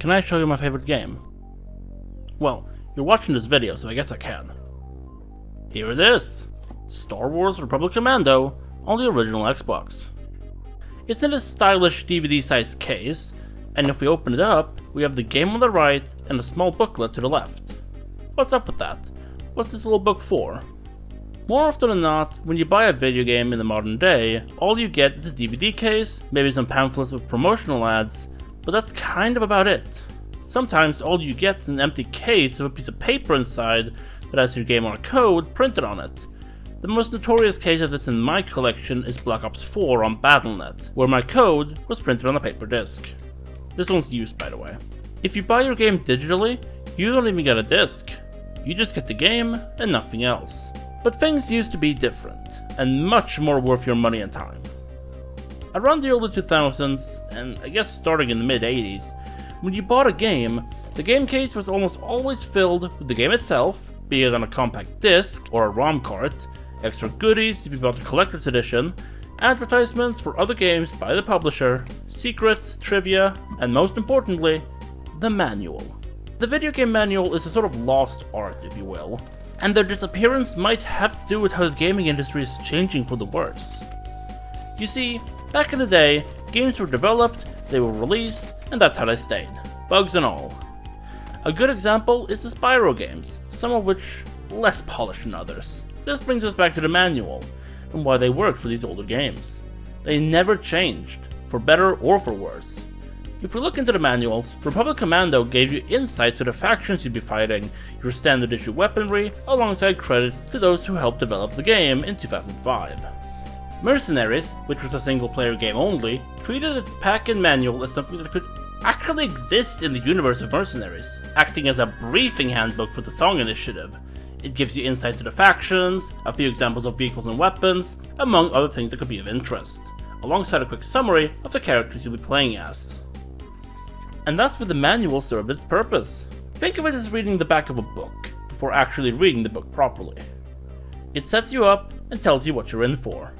can I show you my favorite game? Well, you're watching this video, so I guess I can. Here it is! Star Wars Republic Commando on the original Xbox. It's in a stylish DVD-sized case, and if we open it up, we have the game on the right and a small booklet to the left. What's up with that? What's this little book for? More often than not, when you buy a video game in the modern day, all you get is a DVD case, maybe some pamphlets with promotional ads, but that's kind of about it. Sometimes all you get is an empty case with a piece of paper inside that has your game or code printed on it. The most notorious case of this in my collection is Black Ops 4 on Battle.net, where my code was printed on a paper disc. This one's used, by the way. If you buy your game digitally, you don't even get a disc. You just get the game and nothing else. But things used to be different, and much more worth your money and time. Around the early 2000s, and I guess starting in the mid 80s, when you bought a game, the game case was almost always filled with the game itself, be it on a compact disc or a ROM cart, extra goodies if you bought the collector's edition, advertisements for other games by the publisher, secrets, trivia, and most importantly, the manual. The video game manual is a sort of lost art, if you will, and their disappearance might have to do with how the gaming industry is changing for the worse. You see, back in the day, games were developed, they were released, and that's how they stayed, bugs and all. A good example is the Spyro games, some of which less polished than others. This brings us back to the manual, and why they worked for these older games. They never changed, for better or for worse. If we look into the manuals, Republic Commando gave you insight to the factions you'd be fighting, your standard issue weaponry, alongside credits to those who helped develop the game in 2005. Mercenaries, which was a single player game only, treated its pack and manual as something that could actually exist in the universe of Mercenaries, acting as a briefing handbook for the Song Initiative. It gives you insight to the factions, a few examples of vehicles and weapons, among other things that could be of interest, alongside a quick summary of the characters you'll be playing as. And that's where the manual served its purpose. Think of it as reading the back of a book, before actually reading the book properly. It sets you up and tells you what you're in for.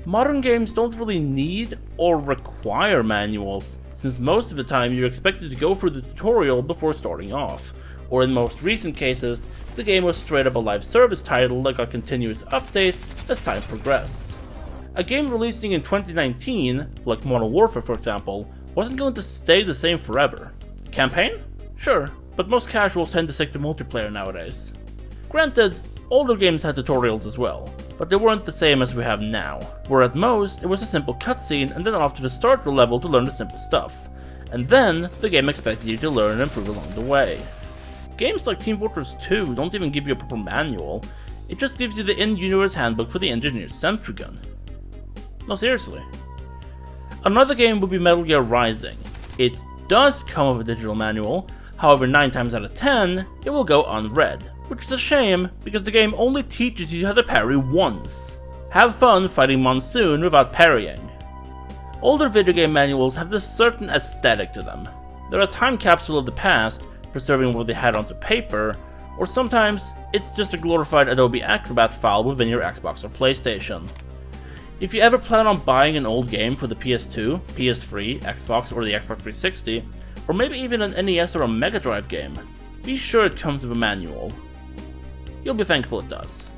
Modern games don't really need or require manuals, since most of the time you're expected to go through the tutorial before starting off, or in most recent cases, the game was straight up a live service title that got continuous updates as time progressed. A game releasing in 2019, like Modern Warfare for example, wasn't going to stay the same forever. Campaign? Sure, but most casuals tend to stick to multiplayer nowadays. Granted, older games had tutorials as well, but they weren't the same as we have now, where at most it was a simple cutscene and then off to the starter level to learn the simple stuff, and then the game expected you to learn and improve along the way. Games like Team Fortress 2 don't even give you a proper manual, it just gives you the in-universe handbook for the engineer's sentry gun. No, seriously. Another game would be Metal Gear Rising. It does come with a digital manual, however 9 times out of 10, it will go unread, which is a shame because the game only teaches you how to parry once. Have fun fighting Monsoon without parrying. Older video game manuals have this certain aesthetic to them. They're a time capsule of the past, preserving what they had onto paper, or sometimes it's just a glorified Adobe Acrobat file within your Xbox or PlayStation. If you ever plan on buying an old game for the PS2, PS3, Xbox, or the Xbox 360, or maybe even an NES or a Mega Drive game, be sure it comes with a manual. You'll be thankful it does.